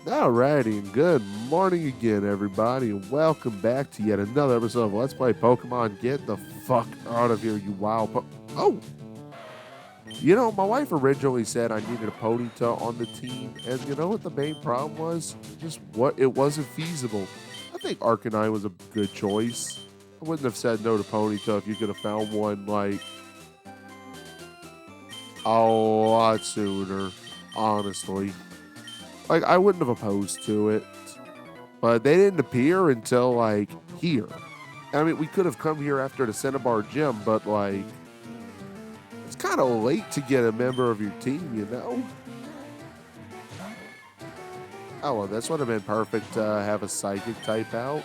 Alrighty, and good morning again, everybody, and welcome back to yet another episode of Let's Play Pokemon. Get the fuck out of here, you wild Oh! My wife originally said I needed a Ponyta on the team, and you know what the main problem was? Just what it wasn't feasible. I think Arcanine was a good choice. I wouldn't have said no to Ponyta if you could have found one, like, a lot sooner, honestly. Like, I wouldn't have opposed to it, but they didn't appear until, like, here. I mean, we could have come here after the Cinnabar gym, but, like, it's kind of late to get a member of your team, you know? Oh, well, this would have been perfect to have a Psychic type out.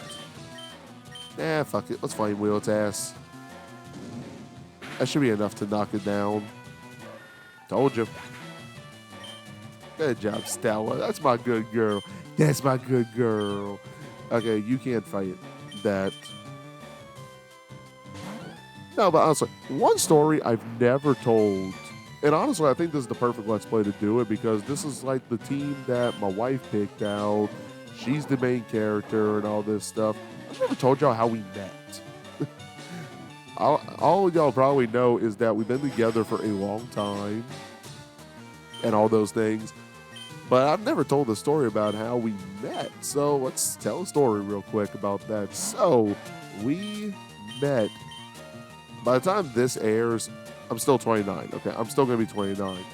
Nah, fuck it. Let's Flame Wheel its ass. That should be enough to knock it down. Told you. Good job, Stella. That's my good girl. That's my good girl. Okay, you can't fight that. No, but honestly, one story I've never told, and honestly, I think this is the perfect Let's Play to do it because this is like the team that my wife picked out. She's the main character and all this stuff. I've never told y'all how we met. all y'all probably know is that we've been together for a long time and all those things. But I've never told the story about how we met. So let's tell a story real quick about that. So we met. By the time this airs, I'm still 29. Okay, I'm still going to be 29.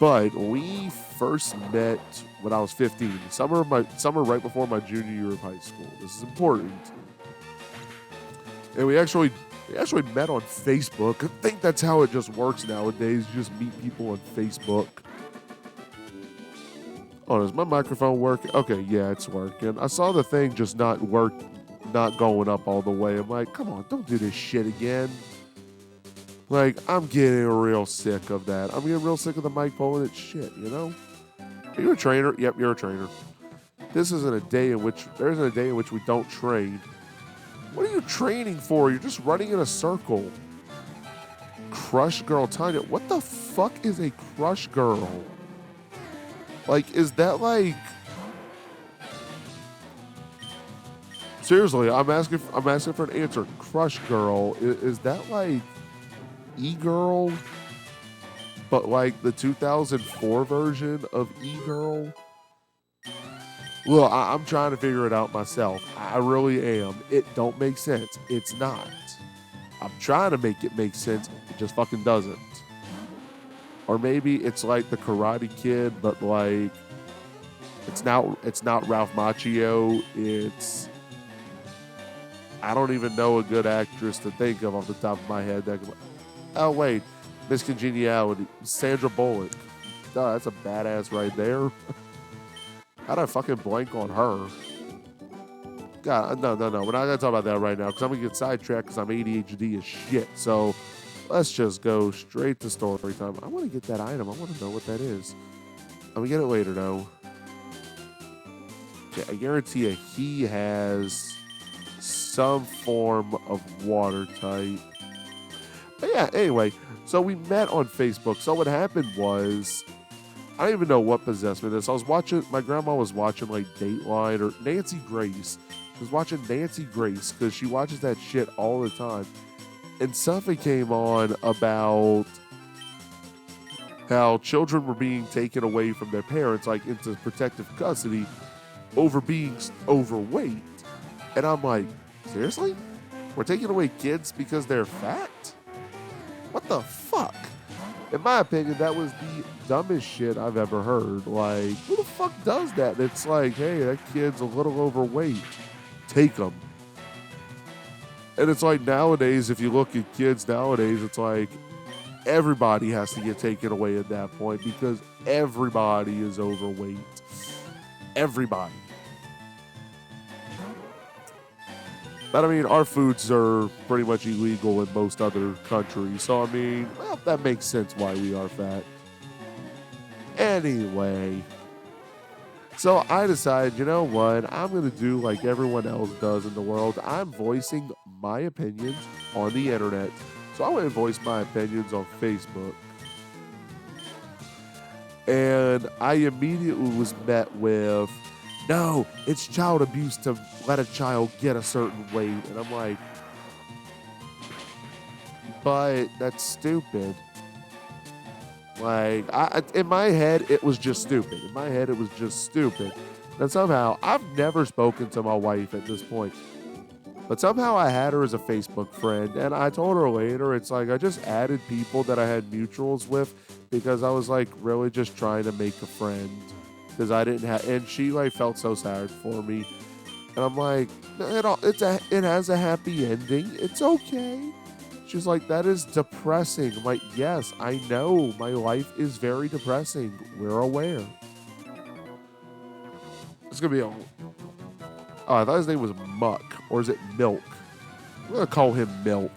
But we first met when I was 15. Summer right before my junior year of high school. This is important. And we actually met on Facebook. I think that's how it just works nowadays. You just meet people on Facebook. Oh, does my microphone work? Okay, yeah, it's working. I saw the thing just not going up all the way. I'm like, come on, don't do this shit again. Like, I'm getting real sick of that. I'm getting real sick of the mic pulling its shit, you know? Are you a trainer? Yep, you're a trainer. There isn't a day in which we don't train. What are you training for? You're just running in a circle. Crush Girl Tanya. What the fuck is a Crush Girl? Like, is that like... Seriously, I'm asking for an answer. Crush Girl, is that like E-Girl? But like the 2004 version of E-Girl? Well, I'm trying to figure it out myself. I really am. It don't make sense. It's not. I'm trying to make it make sense. It just fucking doesn't. Or maybe it's like the Karate Kid, but like it's not Ralph Macchio. It's I don't even know a good actress to think of off the top of my head. Oh wait, Miss Congeniality, Sandra Bullock. Duh, that's a badass right there. How'd I fucking blank on her? God, no. We're not gonna talk about that right now because I'm gonna get sidetracked because I'm ADHD as shit. So let's just go straight to story time. I want to get that item. I want to know what that is. I'm going to get it later, though. Okay, I guarantee you he has some form of water type. But yeah, anyway, so we met on Facebook. So what happened was, I don't even know what possessed me this. My grandma was watching like Dateline or Nancy Grace. She was watching Nancy Grace because she watches that shit all the time. And something came on about how children were being taken away from their parents, like into protective custody, over being overweight. And I'm like, seriously? We're taking away kids because they're fat? What the fuck? In my opinion, that was the dumbest shit I've ever heard. Like, who the fuck does that? It's like, hey, that kid's a little overweight. Take them. And it's like nowadays, if you look at kids nowadays, it's like everybody has to get taken away at that point because everybody is overweight. Everybody. But I mean, our foods are pretty much illegal in most other countries. So I mean, well, that makes sense why we are fat. Anyway. So I decided, you know what? I'm going to do like everyone else does in the world. I'm voicing my opinions on the internet. So I went and voiced my opinions on Facebook. And I immediately was met with, no, it's child abuse to let a child get a certain weight. And I'm like, but that's stupid. Like, in my head, it was just stupid. In my head, it was just stupid. And somehow, I've never spoken to my wife at this point. But somehow I had her as a Facebook friend, and I told her later, it's like I just added people that I had mutuals with because I was like really just trying to make a friend because I didn't have, and she like felt so sad for me, and I'm like, it has a happy ending. It's okay. She's like, that is depressing. I'm like, yes, I know. My life is very depressing. We're aware. It's gonna be a. Oh, I thought his name was Muck, or is it Milk? I'm gonna call him Milk.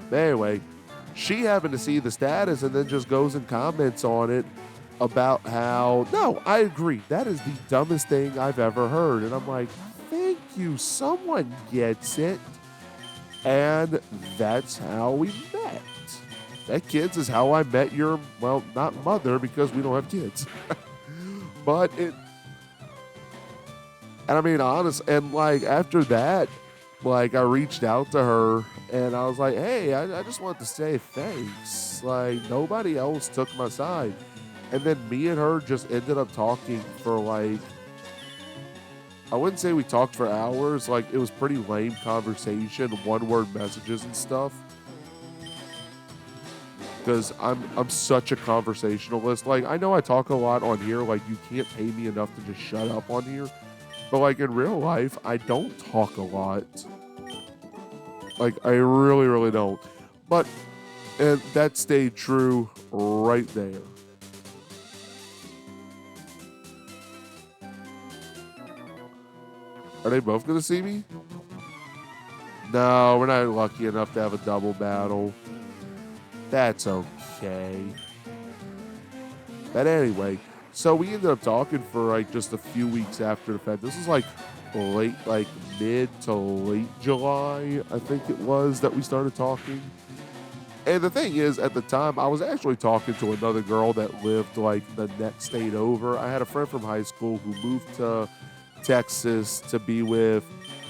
But anyway, she happened to see the status and then just goes and comments on it about how, no, I agree. That is the dumbest thing I've ever heard. And I'm like, thank you. Someone gets it. And that's how we met. That, kids, is how I met your, well, not mother because we don't have kids. But it, and I mean, honest, and like after that, like I reached out to her and I was like, hey, I just wanted to say thanks. Like nobody else took my side. And then me and her just ended up talking for like, I wouldn't say we talked for hours. Like it was pretty lame conversation, one word messages and stuff. Because I'm such a conversationalist. Like I know I talk a lot on here. Like you can't pay me enough to just shut up on here. But like in real life, I don't talk a lot. Like I really, really don't. But and that stayed true right there. Are they both gonna see me? No, we're not lucky enough to have a double battle. That's okay. But anyway, so we ended up talking for like just a few weeks after the fact. This was like late, like mid to late July, I think it was, that we started talking. And the thing is, at the time, I was actually talking to another girl that lived like the next state over. I had a friend from high school who moved to Texas to be with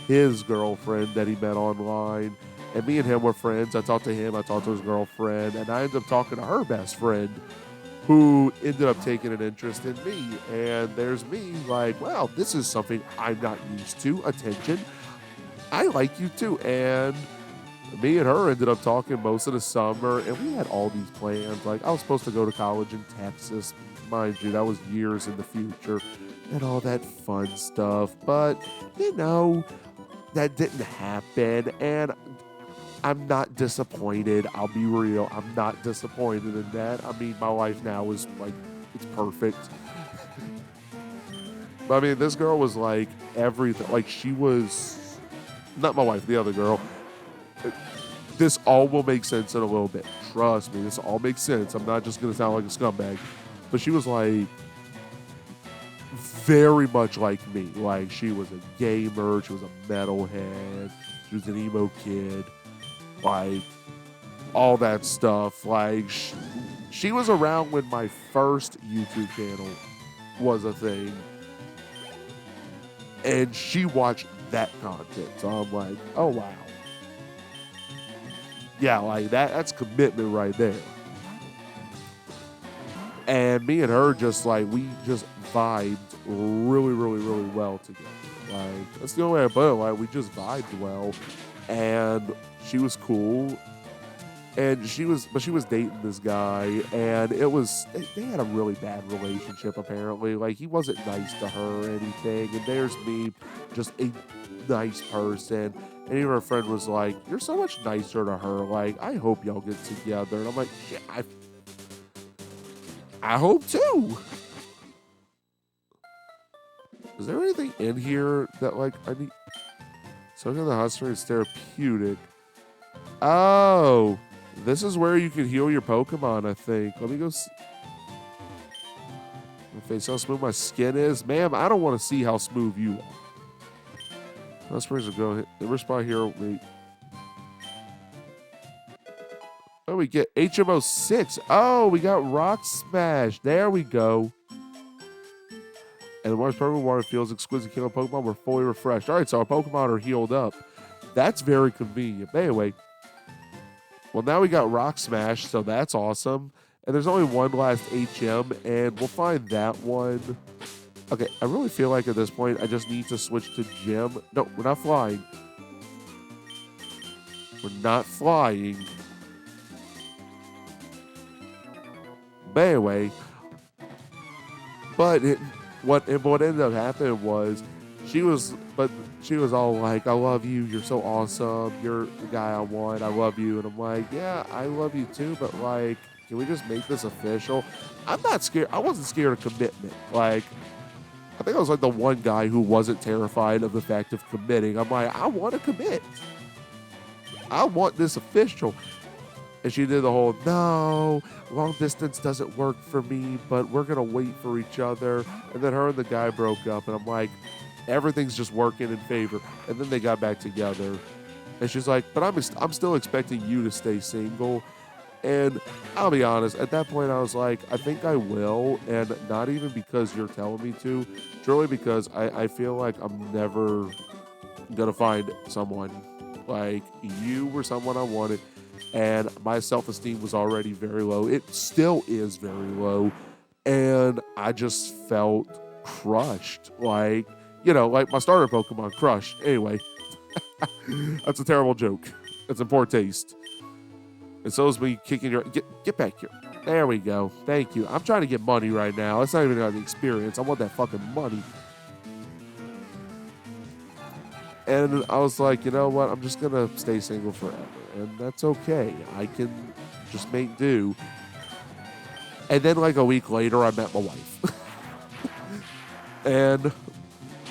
his girlfriend that he met online. And me and him were friends. I talked to him, I talked to his girlfriend, and I ended up talking to her best friend who ended up taking an interest in me. And there's me like, wow, this is something I'm not used to. Attention. I like you too. And me and her ended up talking most of the summer, and we had all these plans. Like, I was supposed to go to college in Texas. Mind you, that was years in the future and all that fun stuff. But, you know, that didn't happen. And I'm not disappointed. I'll be real. I'm not disappointed in that. I mean, my life now is like, it's perfect. But I mean, this girl was like everything. Like, she was not my wife, the other girl. This all will make sense in a little bit. Trust me, this all makes sense. I'm not just going to sound like a scumbag. But she was like very much like me. Like, she was a gamer. She was a metalhead. She was an emo kid. Like, all that stuff. Like, she was around when my first YouTube channel was a thing. And she watched that content. So I'm like, oh, wow. Yeah, like, that's commitment right there. And me and her just, like, we just vibed really, really, really well together. Like, that's the only way I put it. Like, we just vibed well. And she was cool. And she was dating this guy. And it was, they had a really bad relationship, apparently. Like, he wasn't nice to her or anything. And there's me, just a nice person. And even her friend was like, you're so much nicer to her. Like, I hope y'all get together. And I'm like, yeah, I hope too. Is there anything in here that, like, I need? Something in the hustler is therapeutic. Oh, this is where you can heal your Pokemon, I think. Let me go see. My face, how smooth my skin is. Ma'am, I don't want to see how smooth you are. Let's go hit the spot here. Wait. Oh, do we get? HMO 6. Oh, we got Rock Smash. There we go. And the Mars Pokemon water feels exquisite killing Pokemon. We're fully refreshed. All right, so our Pokemon are healed up. That's very convenient. But anyway, well, now we got Rock Smash, so that's awesome. And there's only one last HM, and we'll find that one. Okay, I really feel like at this point, I just need to switch to Gym. No, we're not flying. We're not flying. But anyway, what ended up happening was she was all like, I love you, you're so awesome, you're the guy I want, I love you. And I'm like, yeah, I love you too, but like, can we just make this official? I'm not scared. I wasn't scared of commitment. Like, I think I was like the one guy who wasn't terrified of the fact of committing. I'm like, I want to commit. I want this official. And she did the whole, no, long distance doesn't work for me, but we're going to wait for each other. And then her and the guy broke up. And I'm like, everything's just working in favor. And then they got back together. And she's like, but I'm still expecting you to stay single. And I'll be honest, at that point, I was like, I think I will. And not even because you're telling me to, truly because I feel like I'm never going to find someone. Like, you were someone I wanted. And my self-esteem was already very low. It still is very low. And I just felt crushed. Like, you know, like my starter Pokemon crushed. Anyway, that's a terrible joke. It's in poor taste. And so is me kicking your... Get back here. There we go. Thank you. I'm trying to get money right now. It's not even about the experience. I want that fucking money. And I was like, you know what? I'm just going to stay single forever. And that's okay. I can just make do. And then like a week later, I met my wife.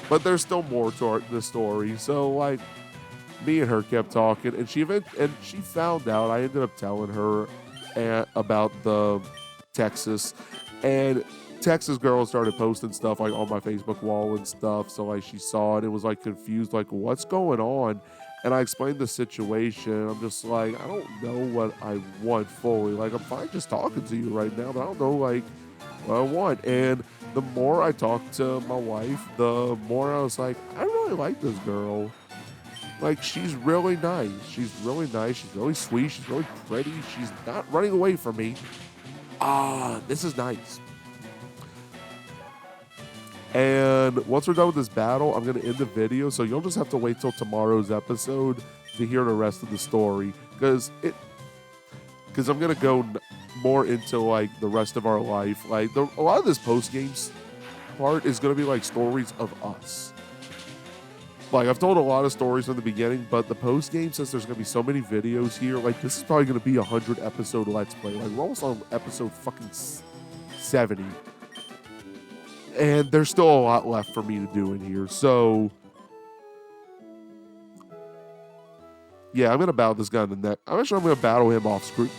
But there's still more to the story. So like, me and her kept talking, and she found out. I ended up telling her about the Texas, and Texas girl started posting stuff like on my Facebook wall and stuff. So like she saw it and was like confused, like what's going on? And I explained the situation. I'm just like, I don't know what I want fully. Like I'm fine just talking to you right now, but I don't know like what I want. And the more I talked to my wife, the more I was like, I really like this girl. Like, she's really nice. She's really nice. She's really sweet. She's really pretty. She's not running away from me. This is nice. And once we're done with this battle, I'm going to end the video. So you'll just have to wait till tomorrow's episode to hear the rest of the story. Because I'm going to go more into, like, the rest of our life. Like, a lot of this post-games part is going to be, like, stories of us. Like, I've told a lot of stories from the beginning, but the post-game, since there's going to be so many videos here, like, this is probably going to be a 100-episode Let's Play. Like, we're almost on episode fucking 70. And there's still a lot left for me to do in here. So, yeah, I'm going to battle this guy in the neck. I'm actually going to battle him off screen.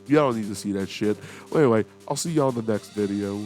Y'all don't need to see that shit. Well, anyway, I'll see y'all in the next video.